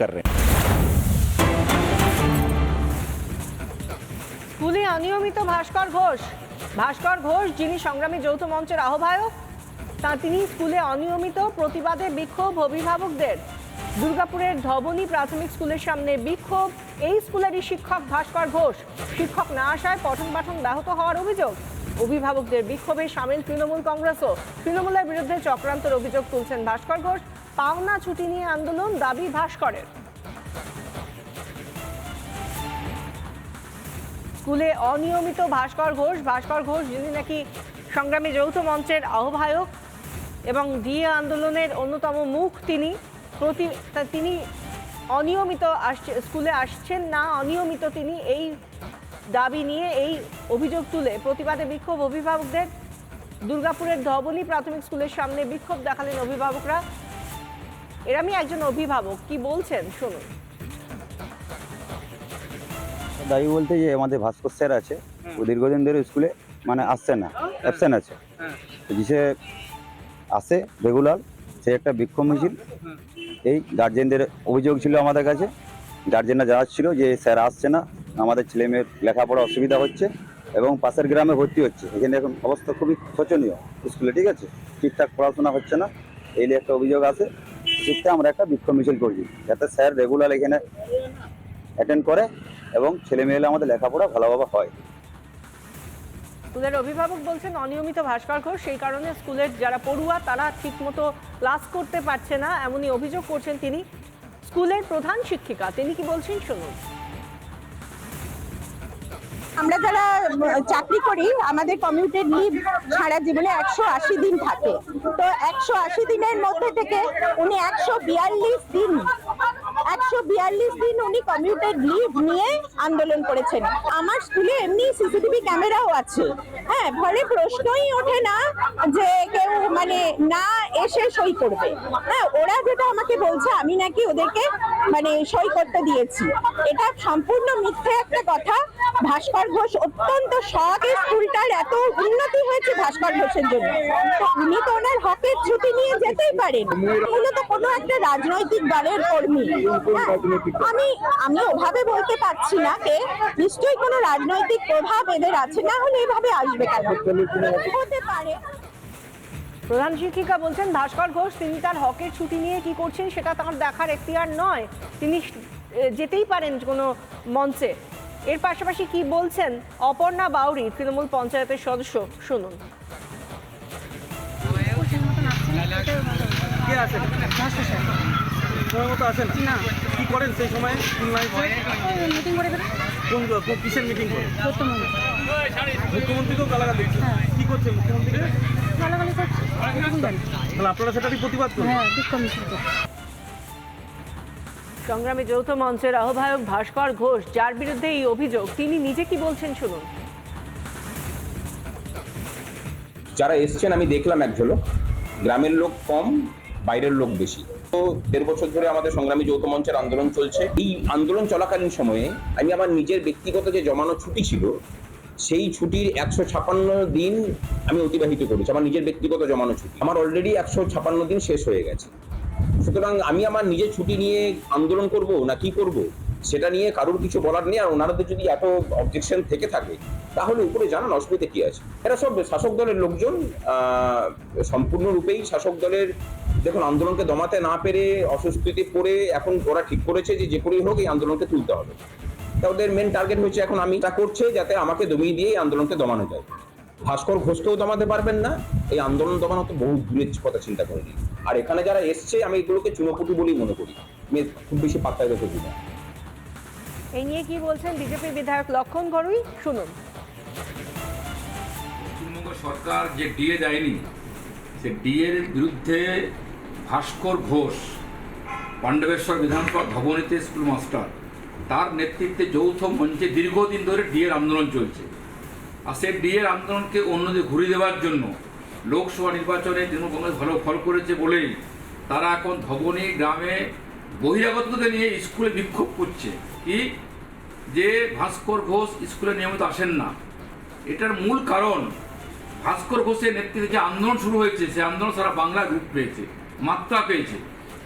कर रहे हैं। স্কুলে অনিয়মিত ভাস্কর ঘোষ যিনি সংগ্রামী যৌথ মঞ্চের আহ্বায়ক, তিনি স্কুলে অনিয়মিত প্রতিবাদে বিক্ষোভ অভিভাবকদের। দুর্গাপুরের ধবনী প্রাথমিক স্কুলের সামনে বিক্ষোভ। এই স্কুলেরই শিক্ষক ভাস্কর ঘোষ, শিক্ষক না আসায় পঠন পাঠন ব্যাহত হওয়ার অভিযোগ। অভিভাবকদের বিক্ষোভে সামিল তৃণমূল কংগ্রেসও। তৃণমূলের বিরুদ্ধে চক্রান্তের অভিযোগ তুলছেন ভাস্কর ঘোষ। পাওনা ছুটি নিয়ে আন্দোলন, দাবি ভাস্করের। স্কুলে অনিয়মিত ভাস্কর ঘোষ যিনি নাকি সংগ্রামী যৌথ মঞ্চের আহ্বায়ক এবং ডিএ আন্দোলনের অন্যতম মুখ, তিনি অনিয়মিত স্কুলে আসছেন না, অনিয়মিত তিনি এই দাবি নিয়ে এই অভিযোগ তুলে প্রতিবাদে বিক্ষোভ অভিভাবকদের। দুর্গাপুরের ধবনী প্রাথমিক স্কুলের সামনে বিক্ষোভ দেখালেন অভিভাবকরা। এরামই একজন অভিভাবক কি বলছেন শুনুন। দাবি বলতে যে আমাদের ভাস্কর স্যার আছে, ও দীর্ঘদিন ধরে স্কুলে মানে আসছে না, অ্যাবসেন্ট আছে। যে আসে রেগুলার, সে একটা বিক্ষোভ মিছিল। এই গার্জেনদের অভিযোগ ছিল আমাদের কাছে, গার্জেনরা জানাচ্ছিল যে স্যার আসছে না, আমাদের ছেলে মেয়ের লেখাপড়া অসুবিধা হচ্ছে এবং পাশের গ্রামে ভর্তি হচ্ছে। এখানে এখন অবস্থা খুবই শোচনীয় স্কুলে, ঠিক আছে, ঠিকঠাক পড়াশোনা হচ্ছে না। এই নিয়ে একটা অভিযোগ আছে, সেটা আমরা একটা বিক্ষোভ মিছিল করছি যাতে স্যার রেগুলার এখানে অ্যাটেন্ড করে এবং ছেলে মেয়েরা আমাদের লেখাপড়া ভালোভাবে হয়। স্কুলের অভিভাবক বলছেন অনিয়মিত ভাস্কর ঘোষ, সেই কারণে স্কুলের যারা পড়ুয়া তারা ঠিকমতো ক্লাস করতে পারছে না, এমনই অভিযোগ করছেন তিনি। স্কুলের প্রধান শিক্ষিকা তিনি কি বলছেন শুনুন। আমরা যারা চাকরি করি, আমাদের কমিউটেড লিভ সারা জীবনে 180 দিন থাকে। তো 180 দিনের মধ্যে থেকে উনি 142 দিন উনি কমিউটেড লিভ নিয়ে আন্দোলন করেছেন। আমার স্কুলে এমনি সিসিটিভি ক্যামেরাও আছে, হ্যাঁ, ফলে প্রশ্নই ওঠে না যে কেউ মানে না এসে সই করবে। হ্যাঁ, ওরা যেটা আমাকে বলছে আমি নাকি ওদেরকে মানে সই করতে দিয়েছি, এটা সম্পূর্ণ মিথ্যে একটা কথা। ভাস্কর ঘোষ অত্যন্ত সৎ, স্কুলটার এত উন্নতি হয়েছে ভাস্কর ঘোষের জন্য। তো উনি তো ওনার হকের ছুটি নিয়ে যেতেই পারেন। মূলত কোনো একটা রাজনৈতিক দলের কর্মী, আমি ওভাবে বলতে পারছি না, কে নিশ্চয়ই কোনো রাজনৈতিক প্রভাব এদের আছে, না হলে এইভাবে আসবে কেন? হতে পারে। প্রধান শিক্ষিকা বলছেন ভাস্কর ঘোষ তিনি তার হকের ছুটি নিয়ে কি করছেন সেটা তার দেখার এখতিয়ার নয়, তিনি যেতেই পারেন কোনো মঞ্চে। এর পাশাপাশি কি বলছেন অপর্ণা বাউরি, তৃণমূল পঞ্চায়েতের সদস্য, শুনুন। কি করেন সেই সময়? মিটিং করে দেবে। কোন কিসের মিটিং করে? মুখ্যমন্ত্রী মুখ্যমন্ত্রীকেও গালাগাল দিচ্ছে। কি করছে মুখ্যমন্ত্রী? গালাগালি করছে। তাহলে আপনারা সেটারই প্রতিবাদ করুন। হ্যাঁ, ঠিক কমিশন করছে। সংগ্রামী যৌথ মঞ্চের আহ্বায়ক ভাস্কর ঘোষ, যার বিরুদ্ধে এই অভিযোগ, তিনি নিজে কি বলছেন শুনুন। যারা এসছেন আমি দেখলাম এক ঝলক, গ্রামের লোক কম, বাইরের লোক বেশি। তো 1.5 বছর ধরে আমাদের সংগ্রামী যৌথ মঞ্চের আন্দোলন চলছে। এই আন্দোলন চলাকালীন সময়ে আমি আমার নিজের ব্যক্তিগত যে জমানো ছুটি ছিল, সেই ছুটির 156 দিন আমি অতিবাহিত করেছি। আমার নিজের ব্যক্তিগত জমানো ছুটি আমার অলরেডি 156 দিন শেষ হয়ে গেছে। সুতরাং আমি আমার নিজের ছুটি নিয়ে আন্দোলন করব না কি করব সেটা নিয়ে কারোর কিছু বলার নেই। আর ওনাদের যদি এত অবজেকশন থেকে থাকে তাহলে উপরে জানান, অসুবিধা কি আছে? এরা সব শাসক দলের লোকজন, সম্পূর্ণরূপেই শাসক দলের। দেখুন, আন্দোলনকে দমাতে না পেরে অস্বস্তিতে পড়ে এখন ওরা ঠিক করেছে যে করেই হোক এই আন্দোলনকে তুলতে হবে। তা ওদের মেন টার্গেট হচ্ছে এখন আমি তা করছে যাতে আমাকে দমিয়ে দিয়ে এই আন্দোলনকে দমানো যায়। ভাস্কর ঘোষকেও দমাতে পারবেন না, এই আন্দোলন দমানো তো বহু দূরের কথা চিন্তা করেনি। আর এখানে যারা এসছে আমি এগুলোকে চুনোপুটি বলেই মনে করি, আমি খুব বেশি পাত্তায় রেখেছি না। এই নিয়ে কি বলছেন বিজেপি বিধায়ক লক্ষণ ঘরুই, শুনুন। পশ্চিমবঙ্গ সরকার যে ডিএ দেয়নি, সে ডিএর বিরুদ্ধে ভাস্কর ঘোষ, পাণ্ডবেশ্বর বিধানসভা ধবনীতে স্কুল মাস্টার, তার নেতৃত্বে যৌথ মঞ্চে দীর্ঘদিন ধরে ডিএর আন্দোলন চলছে। আর সেই ডিএর আন্দোলনকে অন্যদের ঘুরিয়ে দেওয়ার জন্য লোকসভা নির্বাচনে তৃণমূল কংগ্রেস ভালো ফল করেছে বলেই তারা এখন ধবনী গ্রামে বহিরাগতদের নিয়ে স্কুলে বিক্ষোভ করছে। কি যে ভাস্কর ঘোষ স্কুলে নিয়মিত আসেন না। এটার মূল কারণ ভাস্কর ঘোষের নেতৃত্বে যে আন্দোলন শুরু হয়েছে, সে আন্দোলন সারা বাংলায় রূপ পেয়েছে, মাত্রা পেয়েছে।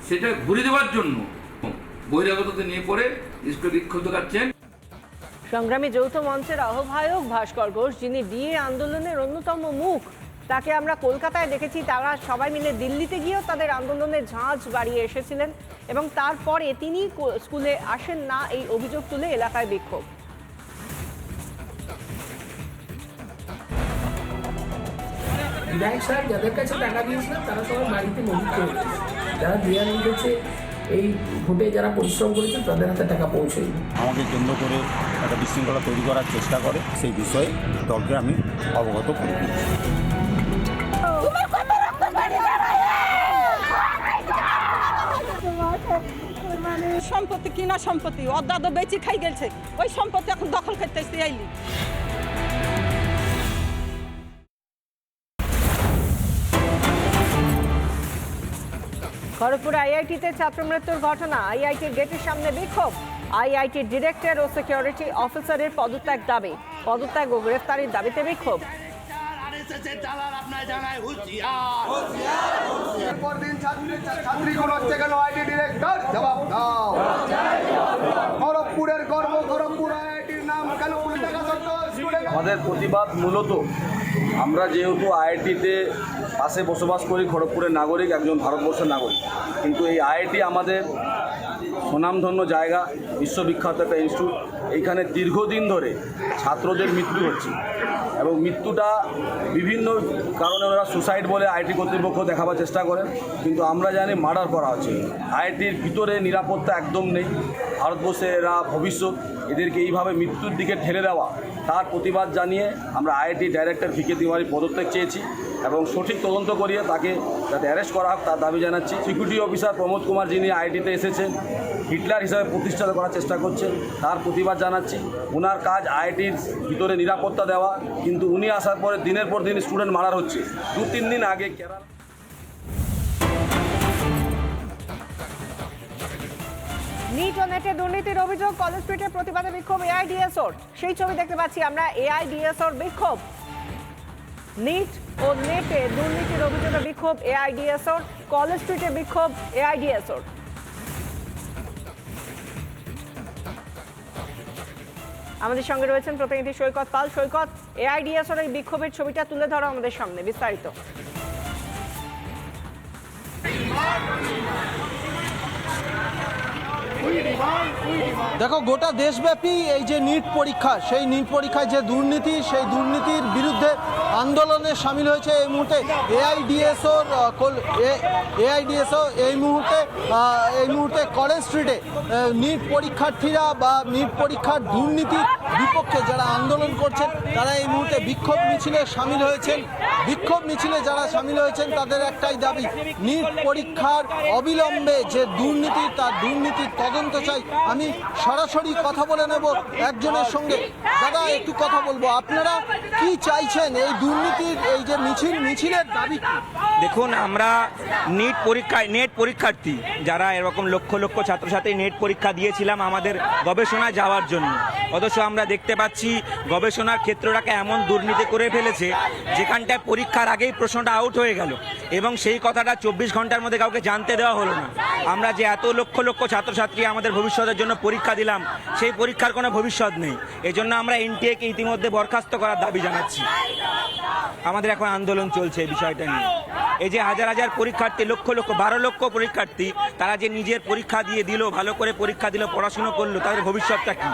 সেটা ঘুরে দেওয়ার জন্য বহিরাগততে নিয়ে পড়ে স্কুলে বিক্ষোভ দেখাচ্ছেন। সংগ্রামী যৌথ মঞ্চের আহ্বায়ক ভাস্কর ঘোষ, যিনি ডিএ আন্দোলনের অন্যতম মুখ, তাকে আমরা কলকাতায় দেখেছি। তারা সবাই মিলে দিল্লিতে গিয়েও তাদের আন্দোলনের ঝাঁজ বাড়িয়ে এসেছিলেন এবং তারপরে তিনি স্কুলে আসেন না এই অভিযোগ তুলে এলাকায় বিক্ষোভ। বিধায়ক সাহেব যাদের কাছে টাকা দিয়েছিলেন তারা সবাই বাড়িতে মজুত করে রেখেছে। যারা দেওয়া নিয়েছে এই ভোটে যারা পরিশ্রম করেছে তাদের হাতে টাকা পৌঁছেনি। আমাকে কেন্দ্র করে একটা বিশৃঙ্খলা তৈরি করার চেষ্টা করে, সেই বিষয়ে দলকে আমি অবগত করে দিচ্ছি। সম্পত্তি কিনা সম্পত্তি অর্ধ বেচি খাই গেছে, ওই সম্পত্তি এখন দখল করতে আইলি। খড়গপুর আইআইটিতে ছাত্র মৃত্যুর ঘটনা, আইআইটির গেটের সামনে বিক্ষোভ। আইআইটির ডিরেক্টর ও সিকিউরিটি অফিসারের পদত্যাগ দাবি, পদত্যাগ ও গ্রেফতারির দাবিতে বিক্ষোভ। খড়গপুরের গর্ব, খড়গপুর আইআইটির নাম কেন আমাদের প্রতিবাদ মূলত আমরা যেহেতু আইআইটিতে পাশে বসবাস করি, খড়গপুরের নাগরিক, একজন ভারতবর্ষের নাগরিক, কিন্তু এই আইআইটি আমাদের সুনামধন্য জায়গা, বিশ্ববিখ্যাত একটা ইনস্টিটিউট। এইখানে দীর্ঘদিন ধরে ছাত্রদের মৃত্যু হচ্ছে এবং মৃত্যুটা বিভিন্ন কারণে ওরা সুসাইড বলে আইআইটি কর্তৃপক্ষ দেখাবার চেষ্টা করেন, কিন্তু আমরা জানি মার্ডার করা হচ্ছে। আইআইটির ভিতরে নিরাপত্তা একদম নেই। ভারতবর্ষে এরা ভবিষ্যৎ, এদেরকে এইভাবে মৃত্যুর দিকে ঠেলে দেওয়া, তার প্রতিবাদ জানিয়ে আমরা আইআইটি ডাইরেক্টর ভিকে তিওয়ারি পদত্যাগ চেয়েছি এবং সঠিক তদন্ত করিয়ে তাকে যাতে অ্যারেস্ট করা হোক তার দাবি জানাচ্ছি। সিকিউরিটি অফিসার প্রমোদ কুমার, যিনি আইআইটিতে এসেছেন, হিটলার হিসাবে প্রতিষ্ঠা করার চেষ্টা করছেন, তার প্রতিবাদ জানাচ্ছি। ওনার কাজ আইআইটির ভিতরে নিরাপত্তা দেওয়া, কিন্তু উনি আসার পরে দিনের পর দিন স্টুডেন্ট মারার হচ্ছে। 2-3 দিন আগে কেরালা নিট ও নেটে দুর্নীতির অভিযোগ, কলেজ স্ট্রিটে প্রতিবাদে বিক্ষোভ এআইডিএসওর। সেই ছবি দেখতে পাচ্ছি আমরা, এআইডিএসওর বিক্ষোভ। নিট ও নেটে দুর্নীতির অভিযোগে বিক্ষোভ এআইডিএসওর, কলেজ স্ট্রিটে বিক্ষোভ এআইডিএসওর। আমাদের সঙ্গে রয়েছেন প্রতিনিধি সৈকত পাল। সৈকত, এআইডিএসওর এই বিক্ষোভের ছবিটা তুলে ধরো আমাদের সামনে বিস্তারিত। দেখো, গোটা দেশব্যাপী এই যে নিট পরীক্ষা, সেই নিট পরীক্ষায় যে দুর্নীতি, সেই দুর্নীতির বিরুদ্ধে আন্দোলনে সামিল হয়েছে এই মুহূর্তে এআইডিএসও এই মুহূর্তে কলেজ স্ট্রিটে নিট পরীক্ষার্থীরা বা নিট পরীক্ষার দুর্নীতির বিপক্ষে যারা আন্দোলন করছেন তারা এই মুহূর্তে বিক্ষোভ মিছিলে সামিল হয়েছেন। বিক্ষোভ মিছিলে যারা সামিল হয়েছেন তাদের একটাই দাবি, নিট পরীক্ষার অবিলম্বে যে দুর্নীতি, তার দুর্নীতির তদন্ত চাই। আমি সরাসরি কথা বলে নেব একজনের সঙ্গে। দাদা, একটু কথা বলবো, আপনারা কি চাইছেন এই দুর্নীতির এই যে মিছিলের দাবি? দেখুন, আমরা নেট পরীক্ষার্থী যারা এরকম লক্ষ লক্ষ ছাত্রছাত্রী নেট পরীক্ষা দিয়েছিলাম আমাদের গবেষণায় যাওয়ার জন্য, অথচ আমরা দেখতে পাচ্ছি গবেষণার ক্ষেত্রটাকে এমন দুর্নীতি করে ফেলেছে যেখানটায় পরীক্ষার আগেই প্রশ্নটা আউট হয়ে গেল এবং সেই কথাটা 24 ঘন্টার মধ্যে কাউকে জানতে দেওয়া হলো না। আমরা যে এত লক্ষ লক্ষ ছাত্রছাত্রী আমাদের ভবিষ্যতের জন্য পরীক্ষা দিলাম, সেই পরীক্ষার কোনো ভবিষ্যৎ নেই। এজন্য আমরা এনটিএকে ইতিমধ্যে বরখাস্ত করার দাবি জানাচ্ছি। আমাদের এখন আন্দোলন চলছে এই বিষয়টা নিয়ে। এই যে হাজার হাজার পরীক্ষার্থী, লক্ষ লক্ষ 12 লক্ষ পরীক্ষার্থী, তারা যে নিজের পরীক্ষা দিয়ে দিল, ভালো করে পরীক্ষা দিল, পড়াশুনো করলো, তাদের ভবিষ্যৎটা কি?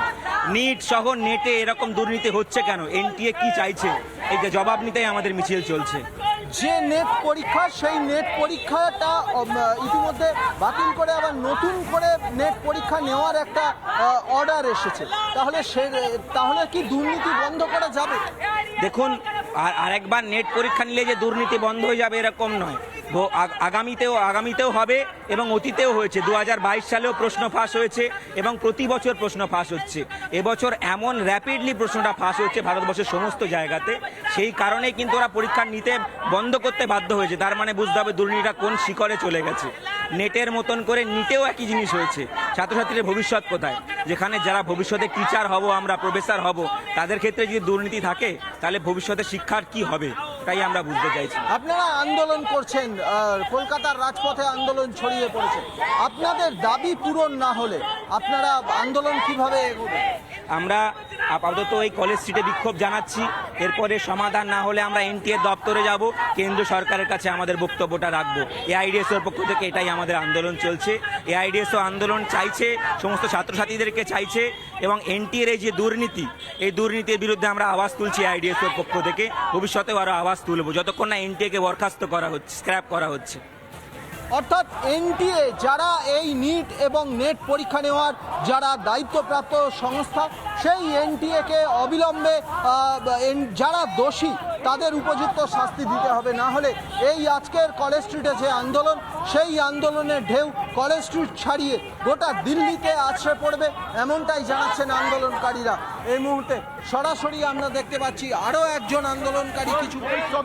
নিট সহ নেটে এরকম দুর্নীতি হচ্ছে কেন? এনটিএ কি চাইছে? এই যে জবাব নিতেই আমাদের মিছিল চলছে। যে নেট পরীক্ষা, সেই নেট পরীক্ষাটা ইতিমধ্যে বাতিল করে আবার নতুন করে নেট পরীক্ষা নেওয়ার একটা অর্ডার এসেছে। তাহলে কি দুর্নীতি বন্ধ করা যাবে? দেখুন, আরেকবার নেট পরীক্ষা নিলে যে দুর্নীতি বন্ধ হয়ে যাবে এরকম নয়। আগামীতেও হবে এবং অতীতেও হয়েছে। 2022 সালেও প্রশ্ন ফাঁস হয়েছে এবং প্রতি বছর প্রশ্ন ফাঁস হচ্ছে। এবছর এমন র্যাপিডলি প্রশ্নটা ফাঁস হচ্ছে ভারতবর্ষের সমস্ত জায়গাতে, সেই কারণেই কিন্তু ওরা পরীক্ষা নিতে বন্ধ করতে বাধ্য হয়েছে। তার মানে বুঝতে হবে দুর্নীতিটা কোন শিখরে চলে গেছে। নেটের মতন করে নিটেও একই জিনিস হয়েছে। ছাত্রছাত্রীদের ভবিষ্যৎ কোথায়? যেখানে যারা ভবিষ্যতে টিচার হব, আমরা প্রফেসর হব, তাদের ক্ষেত্রে যদি দুর্নীতি থাকে তাহলে ভবিষ্যতে শিক্ষার কি হবে? ওটাই আমরা বুঝতে চাইছি। আপনারা আন্দোলন করছেন, কলকাতার রাজপথে আন্দোলন ছড়িয়ে পড়েছে, আপনাদের দাবি পূরণ না হলে আপনারা আন্দোলন কিভাবে এগোবেন? আমরা আপাতত এই কলেজ স্ট্রিটে বিক্ষোভ জানাচ্ছি, এরপরে সমাধান না হলে আমরা এনটিএ দপ্তরে যাব, কেন্দ্র সরকারের কাছে আমাদের বক্তব্যটা রাখবো। এআইডিএসওর পক্ষ থেকে এটাই আমাদের আন্দোলন চলছে। এআইডিএসও আন্দোলন চাইছে, সমস্ত ছাত্রছাত্রীদেরকে চাইছে, এবং এনটিএর এই যে দুর্নীতি, এই দুর্নীতির বিরুদ্ধে আমরা আওয়াজ তুলছি এআইডিএসওর পক্ষ থেকে, ভবিষ্যতেও আরও আওয়াজ তুলবো যতক্ষণ না এনটিএকে বরখাস্ত করা হচ্ছে, স্ক্র্যাপ করা হচ্ছে। অর্থাৎ এনটিএ যারা এই নিট এবং নেট পরীক্ষা নেওয়ার যারা দায়িত্বপ্রাপ্ত সংস্থা, সেই এনটিএকে অবিলম্বে যারা দোষী তাদের উপযুক্ত শাস্তি দিতে হবে, না হলে এই আজকের কলেজ স্ট্রিটে যে আন্দোলন, সেই আন্দোলনের ঢেউ কলেজ স্ট্রিট ছাড়িয়ে গোটা দিল্লিতে আছড়ে পড়বে, এমনটাই জানাচ্ছেন আন্দোলনকারীরা। এই মুহূর্তে সরাসরি আমরা দেখতে পাচ্ছি আরও একজন আন্দোলনকারী কিছু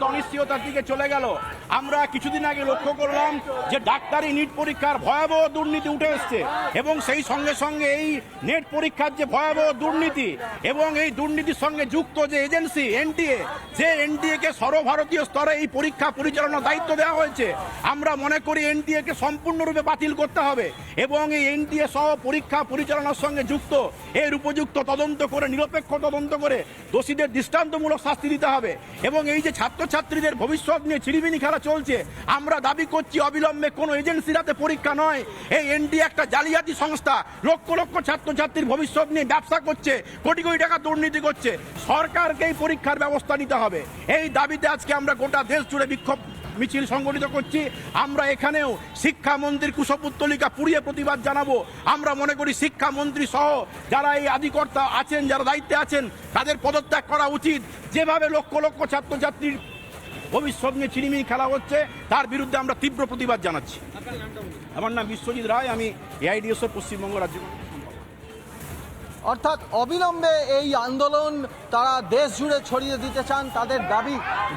অনিশ্চয়তার দিকে চলে গেল। আমরা কিছুদিন আগে লক্ষ্য করলাম যে ডাক্তারি নিট পরীক্ষার ভয়াবহ দুর্নীতি উঠে এসছে, এবং সেই সঙ্গে সঙ্গে এই নেট পরীক্ষার যে ভয়াবহ দুর্নীতি এবং এই দুর্নীতির সঙ্গে যুক্ত যে এজেন্সি এনটিএ, যে এনটিএকে সর্বভারতীয় স্তরে এই পরীক্ষা পরিচালনার দায়িত্ব দেওয়া হয়েছে, আমরা মনে করি এনটিএকে সম্পূর্ণরূপে বাতিল করতে হবে, এবং এই এনটিএ সহ পরীক্ষা পরিচালনার সঙ্গে যুক্ত এর উপযুক্ত তদন্ত করে, নিরপেক্ষ তদন্ত করে দোষীদের দৃষ্টান্তমূলক শাস্তি দিতে হবে। এবং এই যে ছাত্রছাত্রীদের ভবিষ্যৎ নিয়ে ছিড়িমিনি খেলা চলছে, আমরা দাবি করছি অবিলম্বে কোনো এজেন্সির হাতে পরীক্ষা নয়, এই এনটিএ একটা জালিয়াতি সংস্থা, লক্ষ লক্ষ ছাত্রছাত্রীর ভবিষ্যৎ নিয়ে ব্যবসা করছে, কোটি কোটি টাকা দুর্নীতি করছে। সরকারকে এই পরীক্ষার ব্যবস্থা নিতে হবে। এই দাবিতে আজকে আমরা গোটা দেশ জুড়ে বিক্ষোভ মিছিল সংগঠিত করছি। আমরা এখানেও শিক্ষামন্ত্রীর কুশপুত্তলিকা পুড়িয়ে প্রতিবাদ জানাবো। আমরা মনে করি শিক্ষামন্ত্রী সহ যারা এই আধিকর্তা আছেন, যারা দায়িত্বে আছেন, তাদের পদত্যাগ করা উচিত। যেভাবে লক্ষ লক্ষ ছাত্রছাত্রীর ভবিষ্যৎ নিয়ে ছিনিমিনি খেলা হচ্ছে, তার বিরুদ্ধে আমরা তীব্র প্রতিবাদ জানাচ্ছি। আমার নাম বিশ্বজিৎ রায়, আমি এআইডিএসও পশ্চিমবঙ্গ রাজ্য। অর্থাৎ অবিলম্বে এই আন্দোলন তারা দেশ জুড়ে ছড়িয়ে দিতে চান। তাদের দাবি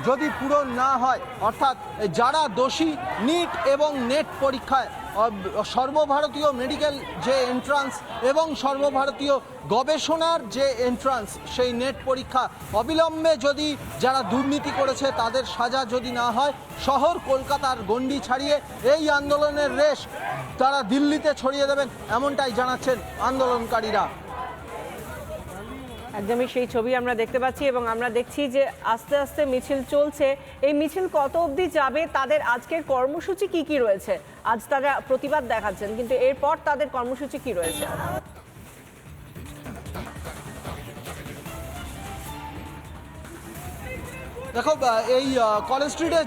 যদি পূরণ না হয়, অর্থাৎ যারা দোষী নিট এবং নেট পরীক্ষায় সর্বভারতীয় মেডিকেল যে এন্ট্রান্স এবং সর্বভারতীয় গবেষণার যে এন্ট্রান্স, সেই নেট পরীক্ষা অবিলম্বে যদি যারা দুর্নীতি করেছে তাদের সাজা যদি না হয়, শহর কলকাতার গণ্ডি ছাড়িয়ে এই আন্দোলনের রেশ তারা দিল্লিতে ছড়িয়ে দেবেন, এমনটাই জানাচ্ছেন আন্দোলনকারীরা। একদমই সেই ছবি আমরা দেখতে পাচ্ছি, এবং আমরা দেখছি যে আস্তে আস্তে মিছিল চলছে। এই মিছিল কত অবধি যাবে, তাদের আজকের কর্মসূচি কি কি রয়েছে? আজ তারা প্রতিবাদ দেখাচ্ছেন, কিন্তু এরপর তাদের কর্মসূচি কি রয়েছে? দেখো, এই কলেজ স্ট্রিটে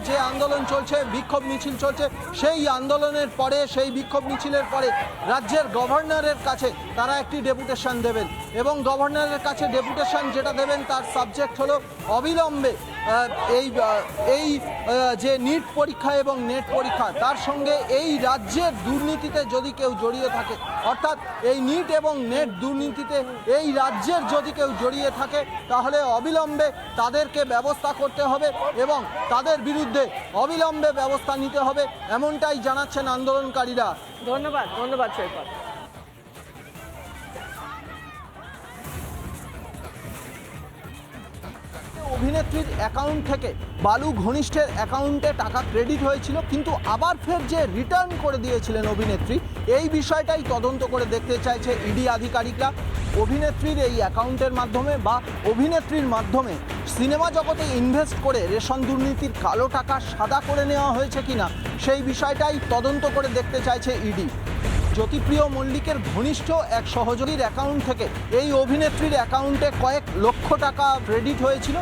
যে আন্দোলন চলছে, বিক্ষোভ মিছিল চলছে, সেই আন্দোলনের পরে, সেই বিক্ষোভ মিছিলের পরে রাজ্যের গভর্নরের কাছে তারা একটি ডেপুটেশন দেবেন, এবং গভর্নরের কাছে ডেপুটেশন যেটা দেবেন তার সাবজেক্ট হলো অবিলম্বে এই যে নিট পরীক্ষা এবং নেট পরীক্ষা, তার সঙ্গে এই রাজ্যের দুর্নীতিতে যদি কেউ জড়িয়ে থাকে, অর্থাৎ এই নিট এবং নেট দুর্নীতিতে এই রাজ্যের যদি কেউ জড়িয়ে থাকে, তাহলে অবিলম্বে তাদেরকে ব্যবস্থা করতে হবে এবং তাদের বিরুদ্ধে অবিলম্বে ব্যবস্থা নিতে হবে, এমনটাই জানাচ্ছেন আন্দোলনকারীরা। ধন্যবাদ সৈকত। অভিনেত্রীর অ্যাকাউন্ট থেকে বালু ঘনিষ্ঠের অ্যাকাউন্টে টাকা ক্রেডিট হয়েছিল, কিন্তু আবার ফের যে রিটার্ন করে দিয়েছিলেন অভিনেত্রী, এই বিষয়টাই তদন্ত করে দেখতে চাইছে ইডি আধিকারিকরা। অভিনেত্রীর এই অ্যাকাউন্টের মাধ্যমে বা অভিনেত্রীর মাধ্যমে সিনেমা জগতে ইনভেস্ট করে রেশন দুর্নীতির কালো টাকা সাদা করে নেওয়া হয়েছে কিনা, সেই বিষয়টাই তদন্ত করে দেখতে চাইছে ইডি। জ্যোতিপ্রিয় মল্লিকের ঘনিষ্ঠ এক সহযোগীর অ্যাকাউন্ট থেকে এই অভিনেত্রীর অ্যাকাউন্টে কয়েক লক্ষ টাকা ক্রেডিট হয়েছিল,